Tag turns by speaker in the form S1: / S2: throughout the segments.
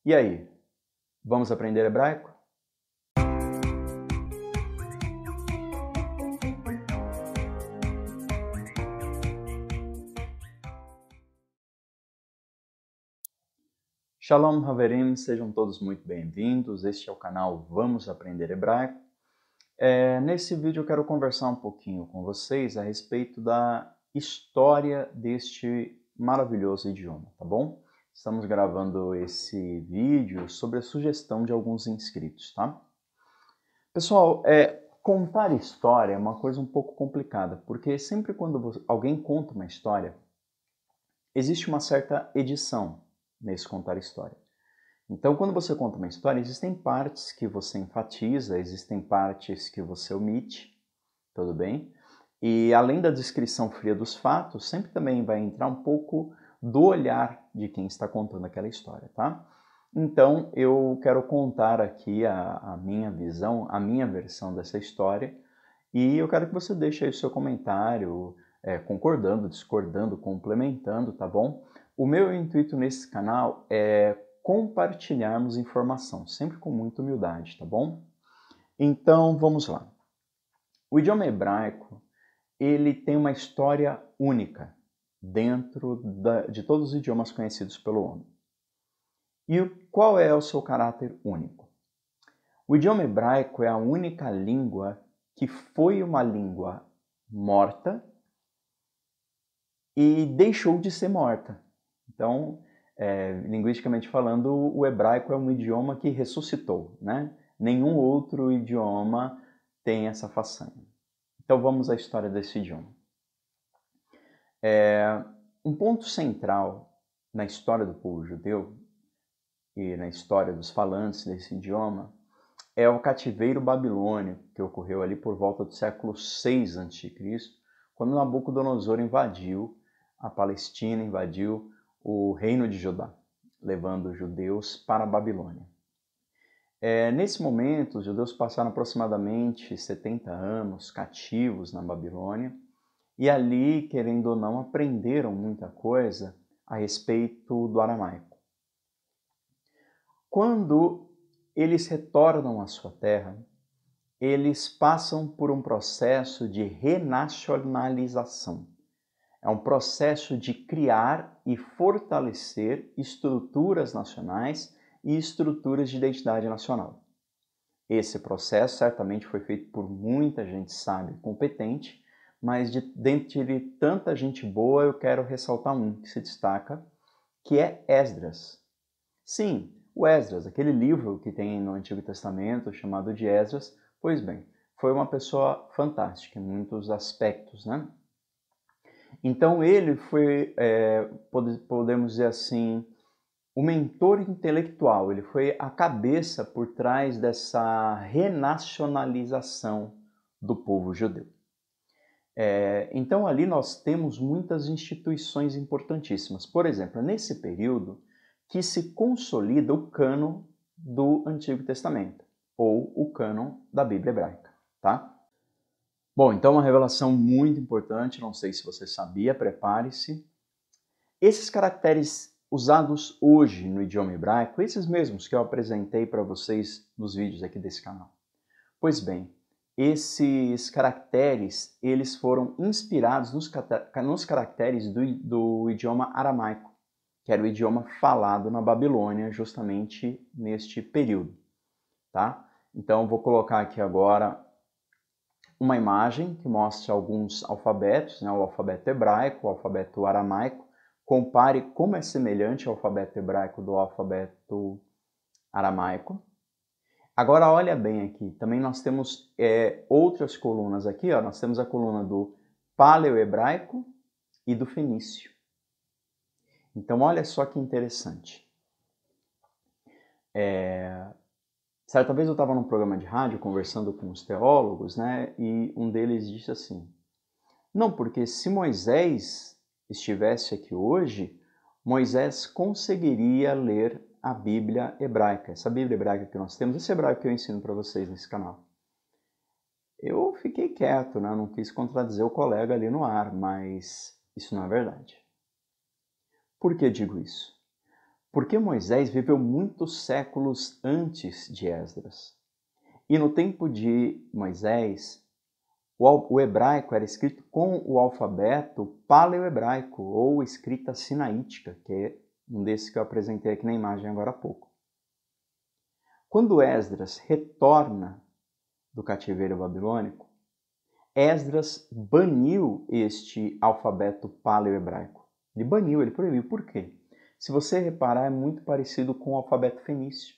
S1: E aí, vamos aprender hebraico? Shalom Haverim, sejam todos muito bem-vindos. Este é o canal Vamos Aprender Hebraico. Nesse vídeo eu quero conversar um pouquinho com vocês a respeito da história deste maravilhoso idioma, tá bom? Estamos gravando esse vídeo sobre a sugestão de alguns inscritos, tá? Pessoal, contar história é uma coisa um pouco complicada, porque sempre quando alguém conta uma história, existe uma certa edição nesse contar história. Então, quando você conta uma história, existem partes que você enfatiza, existem partes que você omite, tudo bem? E além da descrição fria dos fatos, sempre também vai entrar um pouco do olhar de quem está contando aquela história, tá? Então, eu quero contar aqui a minha visão, a minha versão dessa história, e eu quero que você deixe aí o seu comentário, concordando, discordando, complementando, tá bom? O meu intuito nesse canal é compartilharmos informação, sempre com muita humildade, tá bom? Então, vamos lá. O idioma hebraico, ele tem uma história única dentro de todos os idiomas conhecidos pelo homem. E qual é o seu caráter único? O idioma hebraico é a única língua que foi uma língua morta e deixou de ser morta. Então, linguisticamente falando, o hebraico é um idioma que ressuscitou, né? Nenhum outro idioma tem essa façanha. Então vamos à história desse idioma. Um ponto central na história do povo judeu e na história dos falantes desse idioma é o cativeiro babilônico, que ocorreu ali por volta do século 6 a.C., quando Nabucodonosor invadiu a Palestina, invadiu o reino de Judá, levando os judeus para a Babilônia. Nesse momento, os judeus passaram aproximadamente 70 anos cativos na Babilônia e ali, querendo ou não, aprenderam muita coisa a respeito do aramaico. Quando eles retornam à sua terra, eles passam por um processo de renacionalização. É um processo de criar e fortalecer estruturas nacionais e estruturas de identidade nacional. Esse processo certamente foi feito por muita gente sábia e competente, mas dentre tanta gente boa eu quero ressaltar um que se destaca, que é Esdras. Sim, o Esdras, aquele livro que tem no Antigo Testamento chamado de Esdras, pois bem, foi uma pessoa fantástica em muitos aspectos, né? Então ele foi, podemos dizer assim, o mentor intelectual, ele foi a cabeça por trás dessa renacionalização do povo judeu. Então ali nós temos muitas instituições importantíssimas. Por exemplo, nesse período que se consolida o cânon do Antigo Testamento, ou o cânon da Bíblia hebraica, tá? Bom, então uma revelação muito importante, não sei se você sabia, prepare-se. Esses caracteres usados hoje no idioma hebraico, esses mesmos que eu apresentei para vocês nos vídeos aqui desse canal. Pois bem, esses caracteres, eles foram inspirados nos caracteres do idioma aramaico, que era o idioma falado na Babilônia, justamente neste período, tá? Então, eu vou colocar aqui agora uma imagem que mostra alguns alfabetos, né? O alfabeto hebraico, o alfabeto aramaico. Compare como é semelhante ao alfabeto hebraico do alfabeto aramaico. Agora olha bem aqui, também nós temos outras colunas aqui, ó. Nós temos a coluna do paleo-hebraico e do fenício. Então olha só que interessante. Certa vez eu estava num programa de rádio conversando com os teólogos, né, e um deles disse assim, não, porque se Moisés estivesse aqui hoje, Moisés conseguiria ler a Bíblia hebraica, essa Bíblia hebraica que nós temos, esse hebraico que eu ensino para vocês nesse canal. Eu fiquei quieto, né? Não quis contradizer o colega ali no ar, mas isso não é verdade. Por que digo isso? Porque Moisés viveu muitos séculos antes de Esdras. E no tempo de Moisés, o hebraico era escrito com o alfabeto paleohebraico, ou escrita sinaítica, que é um desses que eu apresentei aqui na imagem agora há pouco. Quando Esdras retorna do cativeiro babilônico, Esdras baniu este alfabeto paleohebraico. Ele baniu, ele proibiu. Por quê? Se você reparar, é muito parecido com o alfabeto fenício.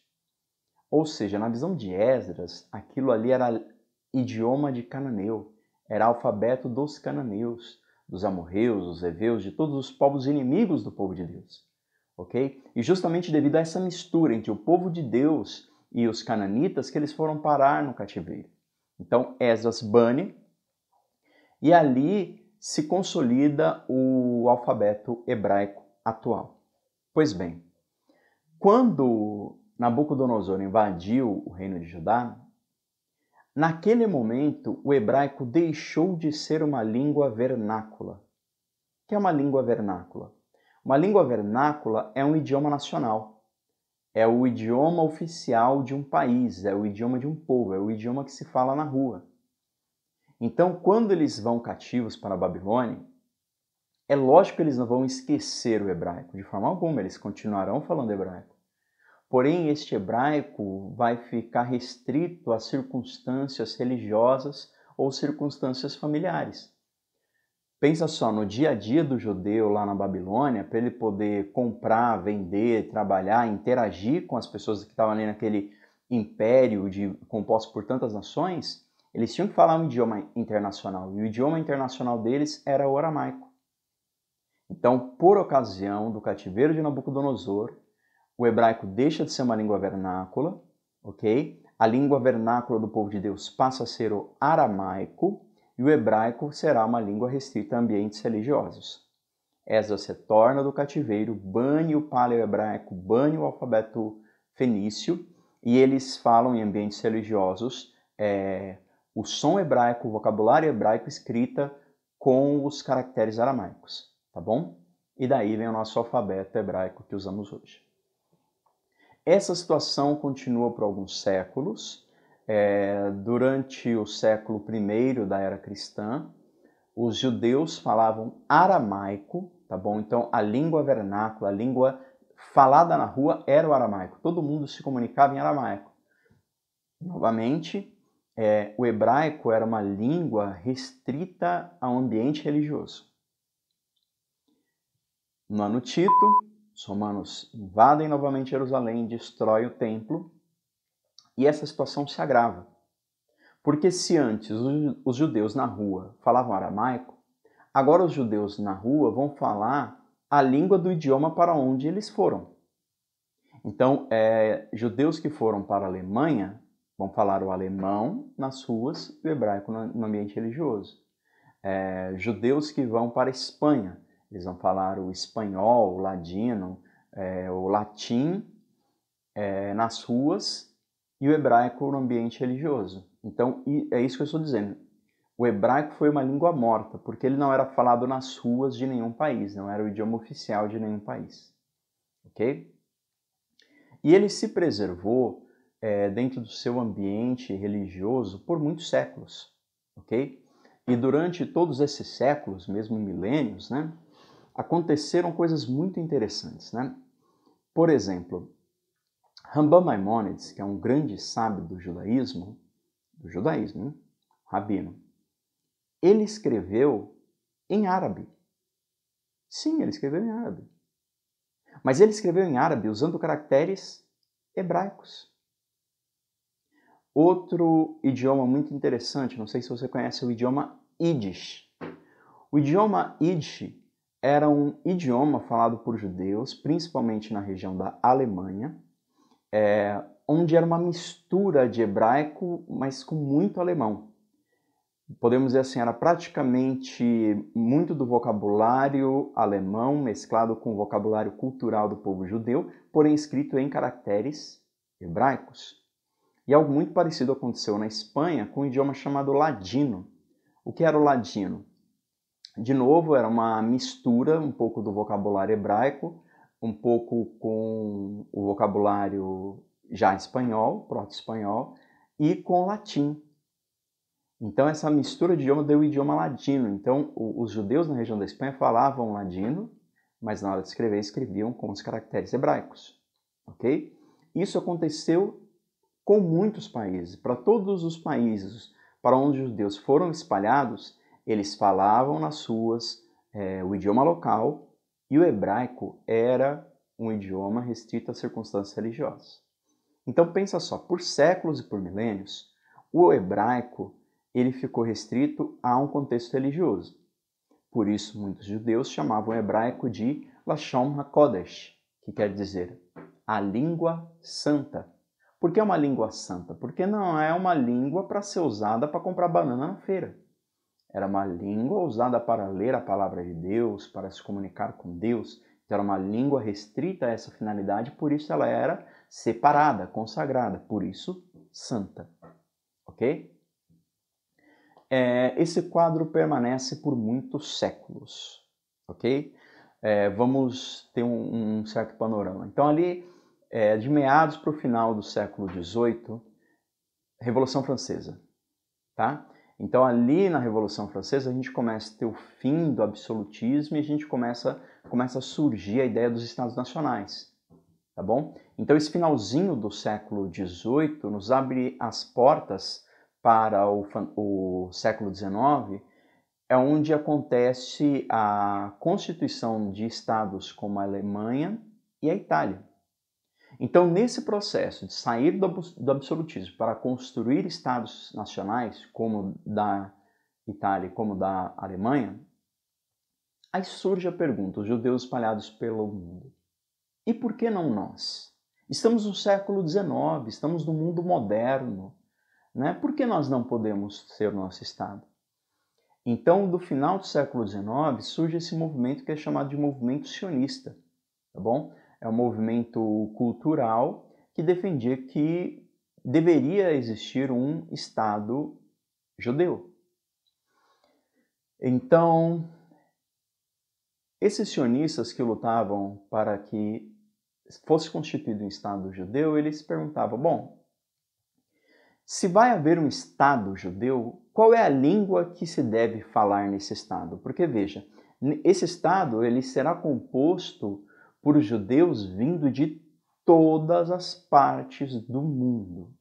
S1: Ou seja, na visão de Esdras, aquilo ali era idioma de cananeu, era alfabeto dos cananeus, dos amorreus, dos heveus, de todos os povos inimigos do povo de Deus. Ok? E justamente devido a essa mistura entre o povo de Deus e os cananitas que eles foram parar no cativeiro. Então, Esdras bane, e ali se consolida o alfabeto hebraico atual. Pois bem, quando Nabucodonosor invadiu o reino de Judá, naquele momento o hebraico deixou de ser uma língua vernácula. O que é uma língua vernácula? Uma língua vernácula é um idioma nacional. É o idioma oficial de um país, é o idioma de um povo, é o idioma que se fala na rua. Então, quando eles vão cativos para a Babilônia, é lógico que eles não vão esquecer o hebraico, de forma alguma, eles continuarão falando hebraico. Porém, este hebraico vai ficar restrito a circunstâncias religiosas ou circunstâncias familiares. Pensa só, no dia a dia do judeu lá na Babilônia, para ele poder comprar, vender, trabalhar, interagir com as pessoas que estavam ali naquele império composto por tantas nações, eles tinham que falar um idioma internacional, e o idioma internacional deles era o aramaico. Então, por ocasião do cativeiro de Nabucodonosor, o hebraico deixa de ser uma língua vernácula, ok? A língua vernácula do povo de Deus passa a ser o aramaico, e o hebraico será uma língua restrita a ambientes religiosos. Esdras retorna do cativeiro, bane o paleo-hebraico, bane o alfabeto fenício, e eles falam em ambientes religiosos o som hebraico, o vocabulário hebraico escrita com os caracteres aramaicos, tá bom? E daí vem o nosso alfabeto hebraico que usamos hoje. Essa situação continua por alguns séculos. Durante o século I da era cristã, os judeus falavam aramaico, tá bom? Então a língua vernácula, a língua falada na rua era o aramaico. Todo mundo se comunicava em aramaico. Novamente, o hebraico era uma língua restrita ao ambiente religioso. No ano Tito, os romanos invadem novamente Jerusalém, destroem o templo, e essa situação se agrava. Porque se antes os judeus na rua falavam aramaico, agora os judeus na rua vão falar a língua do idioma para onde eles foram. Então, judeus que foram para a Alemanha vão falar o alemão nas ruas e o hebraico no ambiente religioso. Judeus que vão para a Espanha, eles vão falar o espanhol, o ladino, o latim nas ruas e o hebraico no ambiente religioso. Então, é isso que eu estou dizendo. O hebraico foi uma língua morta, porque ele não era falado nas ruas de nenhum país, não era o idioma oficial de nenhum país. Ok? E ele se preservou dentro do seu ambiente religioso por muitos séculos. Ok? E durante todos esses séculos, mesmo milênios, né, aconteceram coisas muito interessantes. Né? Por exemplo, Rambam Maimônides, que é um grande sábio do judaísmo, né? Rabino, ele escreveu em árabe. Sim, ele escreveu em árabe. Mas ele escreveu em árabe usando caracteres hebraicos. Outro idioma muito interessante, não sei se você conhece o idioma Yiddish. O idioma Yiddish era um idioma falado por judeus, principalmente na região da Alemanha, onde era uma mistura de hebraico, mas com muito alemão. Podemos dizer assim, era praticamente muito do vocabulário alemão mesclado com o vocabulário cultural do povo judeu, porém escrito em caracteres hebraicos. E algo muito parecido aconteceu na Espanha com um idioma chamado ladino. O que era o ladino? De novo, era uma mistura um pouco do vocabulário hebraico um pouco com o vocabulário já espanhol, proto-espanhol, e com latim. Então, essa mistura de idioma deu o idioma ladino. Então, os judeus na região da Espanha falavam ladino, mas na hora de escrever, escreviam com os caracteres hebraicos. Ok? Isso aconteceu com muitos países. Para todos os países para onde os judeus foram espalhados, eles falavam nas ruas o idioma local, e o hebraico era um idioma restrito às circunstâncias religiosas. Então pensa só, por séculos e por milênios, o hebraico ele ficou restrito a um contexto religioso. Por isso, muitos judeus chamavam o hebraico de Lashon HaKodesh, que quer dizer a língua santa. Por que é uma língua santa? Porque não é uma língua para ser usada para comprar banana na feira. Era uma língua usada para ler a palavra de Deus, para se comunicar com Deus. Então, era uma língua restrita a essa finalidade, por isso ela era separada, consagrada, por isso santa. Ok? Esse quadro permanece por muitos séculos. Ok? Vamos ter um certo panorama. Então, ali, de meados para o final do século XVIII, Revolução Francesa. Tá? Então, ali na Revolução Francesa, a gente começa a ter o fim do absolutismo e a gente começa a surgir a ideia dos Estados Nacionais. Tá bom? Então, esse finalzinho do século XVIII nos abre as portas para o século XIX, é onde acontece a constituição de estados como a Alemanha e a Itália. Então, nesse processo de sair do absolutismo para construir estados nacionais, como da Itália e como da Alemanha, aí surge a pergunta, os judeus espalhados pelo mundo. E por que não nós? Estamos no século XIX, estamos no mundo moderno, né? Por que nós não podemos ser o nosso estado? Então, do final do século XIX, surge esse movimento que é chamado de movimento sionista, tá bom? É um movimento cultural que defendia que deveria existir um Estado judeu. Então, esses sionistas que lutavam para que fosse constituído um Estado judeu, eles perguntavam, bom, se vai haver um Estado judeu, qual é a língua que se deve falar nesse Estado? Porque, veja, esse Estado ele será composto por judeus vindo de todas as partes do mundo.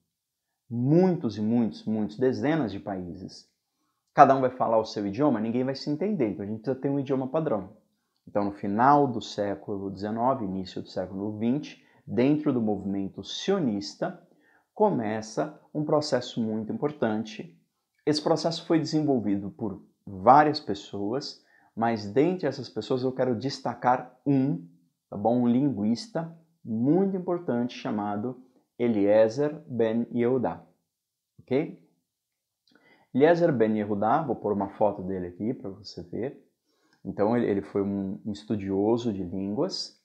S1: Muitos e muitos, dezenas de países. Cada um vai falar o seu idioma, ninguém vai se entender, então a gente precisa ter um idioma padrão. Então, no final do século XIX, início do século XX, dentro do movimento sionista, começa um processo muito importante. Esse processo foi desenvolvido por várias pessoas, mas dentre essas pessoas eu quero destacar tá bom? Um linguista muito importante chamado Eliezer Ben Yehudá, ok? Eliezer Ben Yehudá, vou pôr uma foto dele aqui para você ver. Então ele foi um estudioso de línguas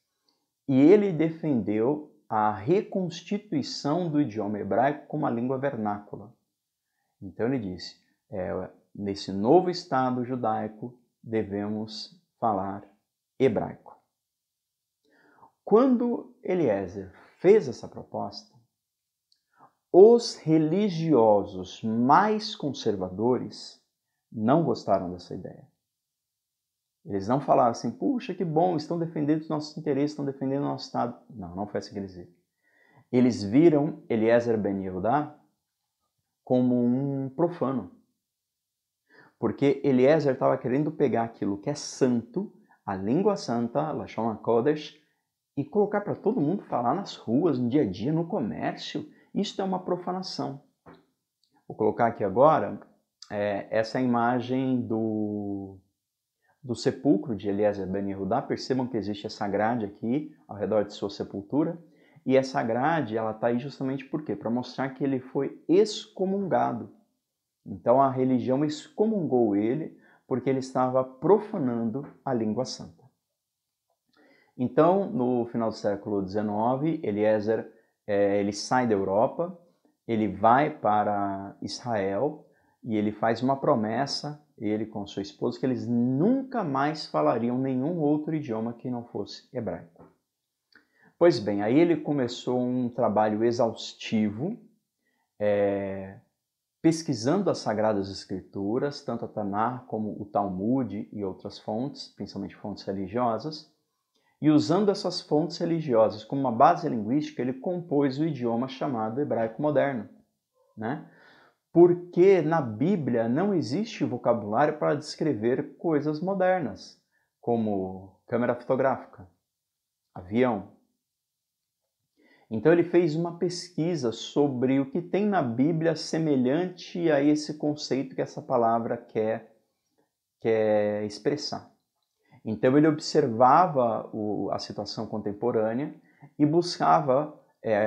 S1: e ele defendeu a reconstituição do idioma hebraico como a língua vernácula. Então ele disse, nesse novo Estado judaico devemos falar hebraico. Quando Eliezer fez essa proposta, os religiosos mais conservadores não gostaram dessa ideia. Eles não falaram assim, puxa, que bom, estão defendendo os nossos interesses, estão defendendo o nosso Estado. Não foi assim que eles viram. Eles viram Eliezer Ben Yehudá como um profano. Porque Eliezer estava querendo pegar aquilo que é santo, a língua santa, Lashon HaKodesh, e colocar para todo mundo falar nas ruas, no dia a dia, no comércio. Isso é uma profanação. Vou colocar aqui agora essa imagem do sepulcro de Eliezer Ben Yehudá. Percebam que existe essa grade aqui ao redor de sua sepultura. E essa grade ela está aí justamente por quê? Para mostrar que ele foi excomungado. Então a religião excomungou ele porque ele estava profanando a língua santa. Então, no final do século XIX, Eliezer ele sai da Europa, ele vai para Israel e ele faz uma promessa, ele com sua esposa, que eles nunca mais falariam nenhum outro idioma que não fosse hebraico. Pois bem, aí ele começou um trabalho exaustivo, pesquisando as Sagradas Escrituras, tanto a Tanar como o Talmud e outras fontes, principalmente fontes religiosas, e usando essas fontes religiosas como uma base linguística, ele compôs o idioma chamado hebraico moderno, né? Porque na Bíblia não existe vocabulário para descrever coisas modernas, como câmera fotográfica, avião. Então ele fez uma pesquisa sobre o que tem na Bíblia semelhante a esse conceito que essa palavra quer expressar. Então ele observava a situação contemporânea e buscava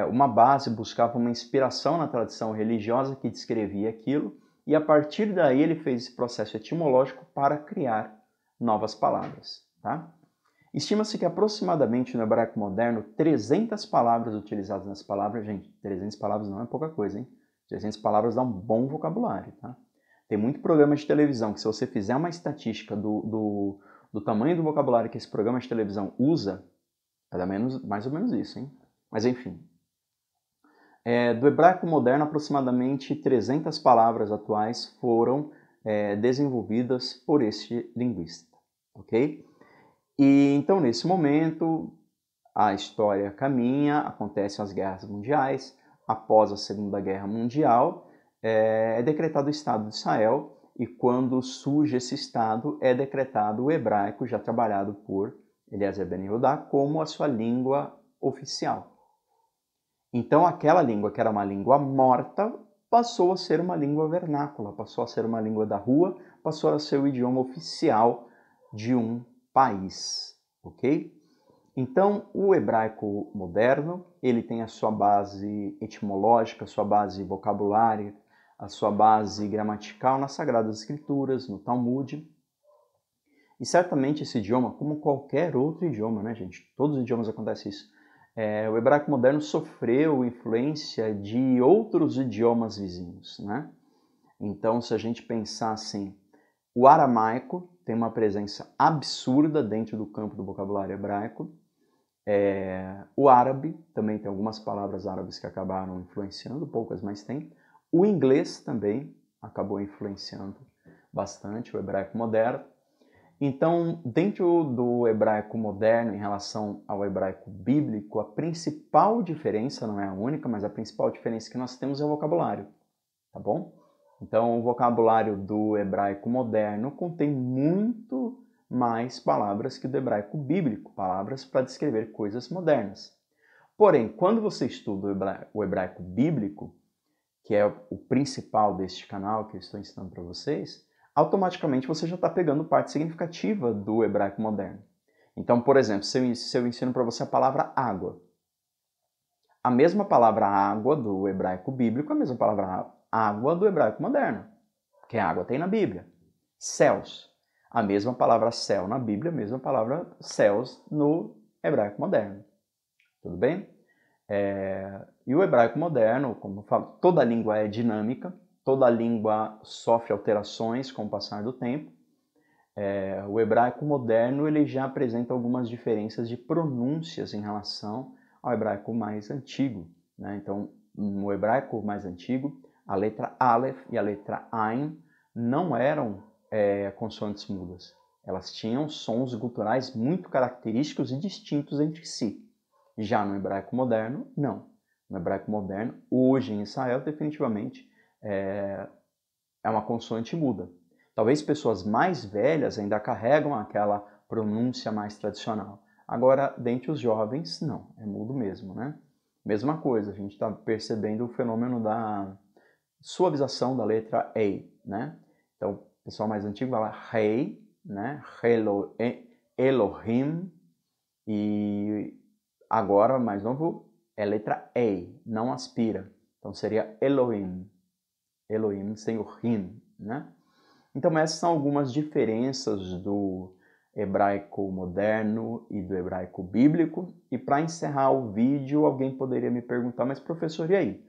S1: uma base, buscava uma inspiração na tradição religiosa que descrevia aquilo, e a partir daí ele fez esse processo etimológico para criar novas palavras. Tá? Estima-se que aproximadamente no hebraico moderno, 300 palavras utilizadas nessa palavra, gente, 300 palavras não é pouca coisa, hein? 300 palavras dá um bom vocabulário, tá? Tem muito programa de televisão que se você fizer uma estatística do tamanho do vocabulário que esse programa de televisão usa, vai dar mais ou menos isso, hein? Mas enfim. Do hebraico moderno, aproximadamente 300 palavras atuais foram desenvolvidas por este linguista, ok? E então, nesse momento, a história caminha, acontecem as guerras mundiais. Após a Segunda Guerra Mundial, é decretado o Estado de Israel, e quando surge esse Estado, é decretado o hebraico, já trabalhado por Eliezer Ben Yehudá, como a sua língua oficial. Então, aquela língua que era uma língua morta, passou a ser uma língua vernácula, passou a ser uma língua da rua, passou a ser o idioma oficial de um país, ok? Então, o hebraico moderno, ele tem a sua base etimológica, a sua base vocabulária, a sua base gramatical nas Sagradas Escrituras, no Talmud. E certamente esse idioma, como qualquer outro idioma, né, gente? Todos os idiomas acontece isso. O hebraico moderno sofreu influência de outros idiomas vizinhos, né? Então, se a gente pensar assim, o aramaico tem uma presença absurda dentro do campo do vocabulário hebraico. O árabe também tem algumas palavras árabes que acabaram influenciando, poucas, mas tem. O inglês também acabou influenciando bastante o hebraico moderno. Então, dentro do hebraico moderno em relação ao hebraico bíblico, a principal diferença, não é a única, mas a principal diferença que nós temos é o vocabulário, tá bom? Então, o vocabulário do hebraico moderno contém muito mais palavras que do hebraico bíblico, palavras para descrever coisas modernas. Porém, quando você estuda o hebraico bíblico, que é o principal deste canal que eu estou ensinando para vocês, automaticamente você já está pegando parte significativa do hebraico moderno. Então, por exemplo, se eu ensino para você a palavra água, a mesma palavra água do hebraico bíblico é a mesma palavra água do hebraico moderno, porque água tem na Bíblia. Céus, a mesma palavra céu na Bíblia, a mesma palavra céus no hebraico moderno. Tudo bem? E o hebraico moderno, como eu falo, toda língua é dinâmica, toda língua sofre alterações com o passar do tempo. O hebraico moderno ele já apresenta algumas diferenças de pronúncias em relação ao hebraico mais antigo, né? Então, no hebraico mais antigo, a letra Aleph e a letra Ain não eram consoantes mudas. Elas tinham sons guturais muito característicos e distintos entre si. Já no hebraico moderno, não. No hebraico moderno, hoje em Israel, definitivamente é uma consoante muda. Talvez pessoas mais velhas ainda carregam aquela pronúncia mais tradicional. Agora, dentre os jovens, não, é mudo mesmo, né? Mesma coisa, a gente está percebendo o fenômeno da suavização da letra E, né? Então, o pessoal mais antigo fala Rei, né? Elohim, e agora, mais novo, é letra E, não aspira. Então, seria Elohim. Elohim sem o Rim, né? Então, essas são algumas diferenças do hebraico moderno e do hebraico bíblico. E para encerrar o vídeo, alguém poderia me perguntar, mas professor, e aí?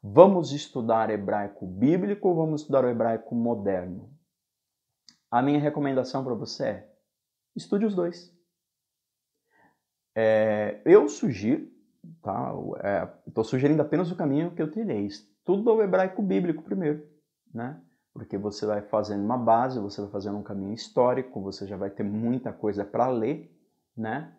S1: Vamos estudar hebraico bíblico ou vamos estudar o hebraico moderno? A minha recomendação para você é: estude os dois. Eu sugiro, tá? Estou sugerindo apenas o caminho que eu trilhei. Estuda o hebraico bíblico primeiro, né? Porque você vai fazendo uma base, você vai fazendo um caminho histórico, você já vai ter muita coisa para ler, né?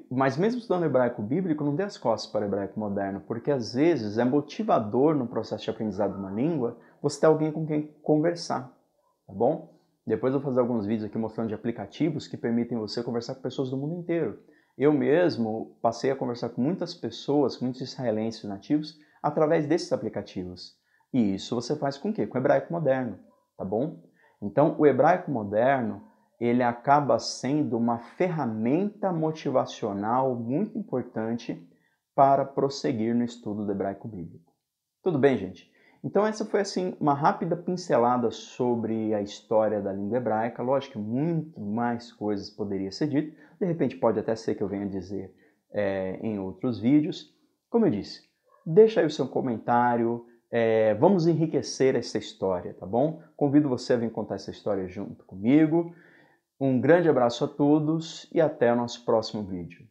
S1: Mas mesmo estudando hebraico bíblico, não dê as costas para o hebraico moderno, porque às vezes é motivador no processo de aprendizado de uma língua você ter alguém com quem conversar, tá bom? Depois eu vou fazer alguns vídeos aqui mostrando de aplicativos que permitem você conversar com pessoas do mundo inteiro. Eu mesmo passei a conversar com muitas pessoas, muitos israelenses nativos, através desses aplicativos. E isso você faz com o quê? Com o hebraico moderno, tá bom? Então, o hebraico moderno, ele acaba sendo uma ferramenta motivacional muito importante para prosseguir no estudo do hebraico bíblico. Tudo bem, gente? Então essa foi assim uma rápida pincelada sobre a história da língua hebraica. Lógico que muito mais coisas poderia ser dito. De repente pode até ser que eu venha dizer em outros vídeos. Como eu disse, deixa aí o seu comentário. Vamos enriquecer essa história, tá bom? Convido você a vir contar essa história junto comigo. Um grande abraço a todos e até o nosso próximo vídeo.